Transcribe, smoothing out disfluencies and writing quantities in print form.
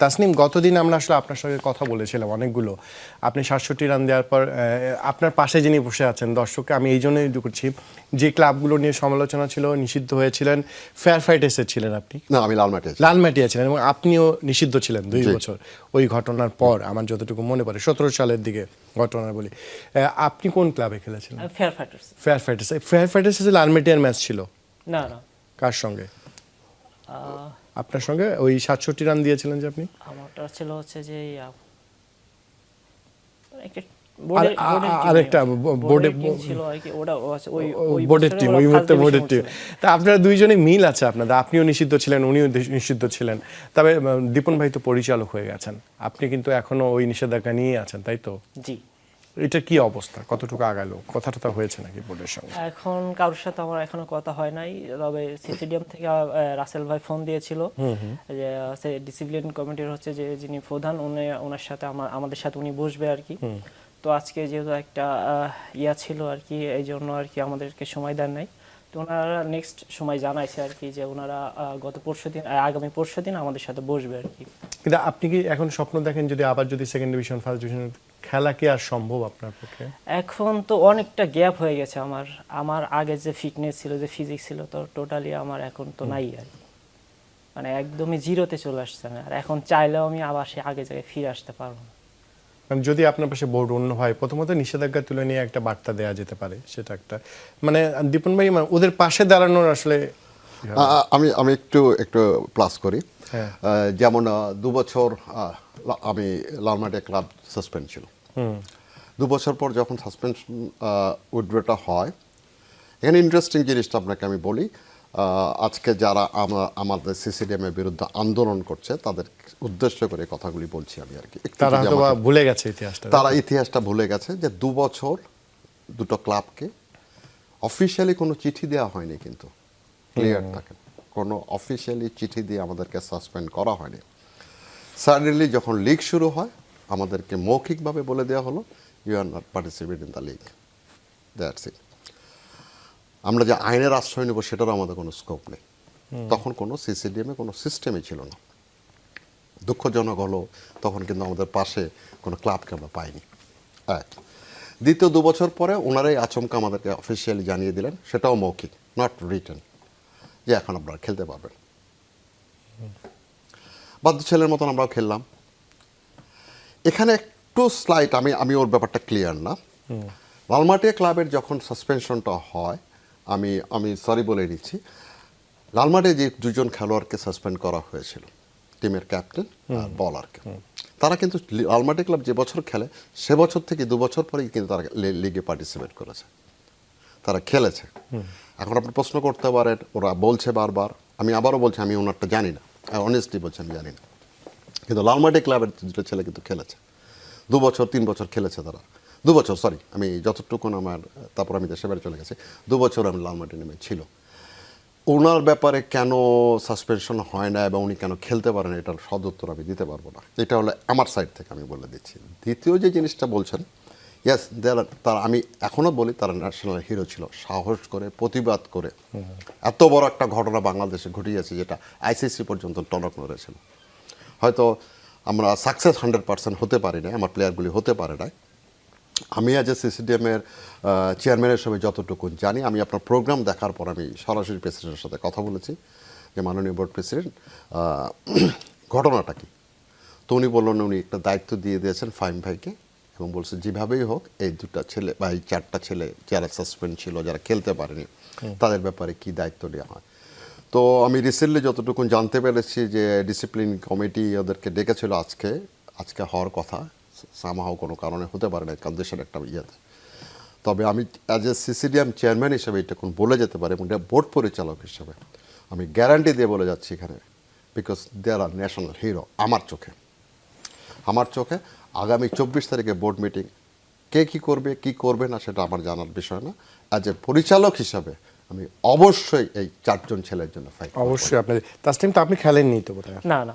তাসনিম, গতদিন আমরা আসলে আপনার সঙ্গে কথা বলেছিলাম অনেকগুলো। আপনি ৬৭ রান দেওয়ার পর আপনার পাশে যিনি বসে আছেন, দর্শককে আমি এই জন্যই করছি, যে ক্লাবগুলো নিয়ে সমালোচনা ছিল, নিষিদ্ধ হয়েছিলেন, ফেয়ার ফাইটার্সে ছিলেন আপনি। না, আমি লালমাটিয়া ছিলেন এবং আপনিও নিষিদ্ধ ছিলেন 2 জি। বছর ওই ঘটনার পর। আমার যতটুকু মনে পড়ে 17 সালের দিকে ঘটনা বলি। আপনি কোন ক্লাবে খেলেছিলেন? Fair fighters. Fair fighters. Fair ফাইটার্সে লালমাটিয়ার ম্যাচ ছিল না না, কার সঙ্গে? আপনার সঙ্গে ওই 67 রান দিয়েছিলেন যে আপনি? আমারটা ছিল হচ্ছে যে একটা আরেকটা বোর্ডে ছিল আর কি, ওটা ওই বোর্ডের টিম, ওই মুহূর্তে বোর্ডের টিম। ছিল। তা আপনারা দুইজনে মিল আছে আপনাদের, আপনিও নিষিদ্ধ ছিলেন, উনিও নিষিদ্ধ ছিলেন। তবে দীপন ভাই তো পরিচালক হয়ে গেছেন, আপনি কিন্তু এখনো ওই নিষেধাজ্ঞা নিয়ে আছেন, তাই তো? জি। এটা কি অবস্থা, কতটুকু আগালো, কথা টথা হয়েছে নাকি বোর্ডের সঙ্গে? এখন কারোর সাথে আমার এখনো কথা হয় নাই, তবে সিসিডিএম থেকে রাসেল ভাই ফোন দিয়েছিল যে ডিসিপ্লিন কমিটির হচ্ছে যে যিনি প্রধান, ওনার সাথে আমাদের সাথে উনি বসবে আর কি। তো আজকে যেহেতু একটা ইয়া ছিল আর কি, এই জন্য আর কি আমাদেরকে সময় দেন নাই। তো ওনারা নেক্সট সময় জানাইছে আর কি যে ওনারা আগামী পরশু দিন আমাদের সাথে বসবে আর কি। কিন্তু আপনি কি এখন স্বপ্ন দেখেন যদি আবার যদি সেকেন্ড ডিভিশন ফার্স্ট ডিভিশন খেলা কি আর সম্ভব আপনার পক্ষে? এখন তো অনেকটা গ্যাপ হয়ে গেছে আমার আগে যে ফিটনেস ছিল, যে ফিজিক্স ছিল, তো টোটালি আমার এখন তো নাই আর কি, মানে একদমই জিরোতে চলে আসছে না। আর এখন চাইলেও আমি আবার সে আগে জায়গায় ফিরে আসতে পারবো না। মানে যদি আপনার পাশে বোর্ড অন্য হয়, প্রথমত নিষেধাজ্ঞা তুলে নিয়ে একটা বার্তা দেওয়া যেতে পারে, সেটা একটা মানে দীপন ভাই মানে ওদের পাশে দাঁড়ানোর আসলে আমি একটু প্লাস করি। হ্যাঁ। যেমন 2 বছর আমি লালমাটিয়া ক্লাব সাসপেন্ড ছিল। 2 বছর পর যখন সাসপেনশন উইথড্রটা হয়, এখানে ইন্টারেস্টিং জিনিসটা আপনাকে আমি বলি। আজকে যারা আমাদের সিসিডিএমের বিরুদ্ধে আন্দোলন করছে তাদের উদ্দেশ্য করে কথাগুলি বলছি আমি আর কি। তারা হয়তো ভুলে গেছে ইতিহাসটা। তারা ইতিহাসটা ভুলে গেছে যে 2 বছর দুটো ক্লাবকে অফিসিয়ালি কোনো চিঠি দেওয়া হয়নি, কিন্তু ক্লিয়ার থাকে, কোনো অফিসিয়ালি চিঠি দিয়ে আমাদেরকে সাসপেন্ড করা হয়নি। সাডেনলি যখন লিগ শুরু হয় আমাদেরকে মৌখিকভাবে বলে দেওয়া হলো you are not participate in the league, that's it. আমরা যে আইনের আশ্রয় নেব সেটারও আমাদের কোনো স্কোপ নেই। তখন কোনো সিসিডিএমে কোনো সিস্টেমই ছিল না। দুঃখজনক হলো তখন কিন্তু আমাদের পাশে কোনো ক্লাবকে আমরা পাইনি। এক। দ্বিতীয় 2 বছর পরে ওনারাই আচমকা আমাদেরকে অফিসিয়ালি জানিয়ে দিলেন, সেটাও মৌখিক, নট রিটেন, যে এখন আপনারা খেলতে পারবেন। বাধ্য ছেলের মতন আমরাও খেললাম। এখানে একটু স্লাইট আমি ওর ব্যাপারটা ক্লিয়ার না। লালমাটিয়া ক্লাবের যখন সাসপেনশনটা হয়, আমি সরি বলে নিচ্ছি, লালমাটিয়া যে 2 জন খেলোয়াড়কে সাসপেন্ড করা হয়েছিল, টিমের ক্যাপ্টেন আর বলারকে, তারা কিন্তু লালমাটিয়া ক্লাব যে বছর খেলে সে বছর থেকে 2 বছর পরেই কিন্তু তারা লিগে পার্টিসিপেট করেছে, তারা খেলেছে। এখন আপনি প্রশ্ন করতে পারেন ওরা বলছে বারবার, আমি আবারও বলছি আমি ওনারটা জানি না, অনেস্টলি বলছি আমি জানি না, কিন্তু লালমাটিয়া ক্লাবের দুটো ছেলে কিন্তু খেলেছে, 2 বছর 3 বছর খেলেছে তারা। 2 বছর সরি, আমি যতটুকু আমার, তারপর আমি দেশে বাড়ি চলে গেছি, 2 বছর আমি লালমাটিয়া নেমে ছিল। ওনার ব্যাপারে কেন সাসপেনশন হয় না এবং উনি কেন খেলতে পারেন এটার সদুত্তর আমি দিতে পারবো না। এটা হলো আমার সাইড থেকে আমি বলে দিচ্ছি। দ্বিতীয় যে জিনিসটা বলছেন, ইয়েস তারা, আমি এখনও বলি তারা ন্যাশনাল হিরো ছিল, সাহস করে প্রতিবাদ করে এত বড় একটা ঘটনা বাংলাদেশে ঘটিয়েছে যেটা আইসিসি পর্যন্ত টনক নড়েছিল। হয়তো আমরা সাকসেস 100% হতে পারি না, আমার প্লেয়ারগুলি হতে পারে না। আমি আজ সিসিডিএমের চেয়ারম্যান হিসেবে যতটুকু জানি, আমি আপনার প্রোগ্রাম দেখার পর আমি সরাসরি প্রেসিডেন্টের সাথে কথা বলেছি যে মাননীয় বোর্ড প্রেসিডেন্ট ঘটনাটা কি। তো উনি বললেন উনি একটা দায়িত্ব দিয়ে দিয়েছেন ফাহিম ভাইকে এবং বলছে যেভাবেই হোক এই 2টা ছেলে বা এই 4টা ছেলে যারা সাসপেন্ড ছিল, যারা খেলতে পারেনি, তাদের ব্যাপারে কি দায়িত্ব নেওয়া হয়। তো আমি রিসেন্টলি যতটুকু জানতে পেরেছি যে ডিসিপ্লিন কমিটি ওদেরকে ডেকেছিল আজকে হওয়ার কথা, সামাহাও কোনো কারণে হতে পারে না, কারণ দেশের একটা ইয়েতে। তবে আমি অ্যাজ এ সিসিডিএম চেয়ারম্যান হিসেবে এটা কোন বলে যেতে পারে এবং এটা বোর্ড পরিচালক হিসেবে আমি গ্যারান্টি দিয়ে বলে যাচ্ছি এখানে, because they are national hero আমার চোখে। আগামী 24 তারিখে বোর্ড মিটিং, কে কী করবে না সেটা আমার জানার বিষয় না। অ্যাজ এ পরিচালক হিসাবে আমি অবশ্যই এই 4 জন ছেলের জন্য ফাইট। অবশ্যই আপনাদের তাসলিম তো আপনি খেলেননি তো বোধহয়? না না,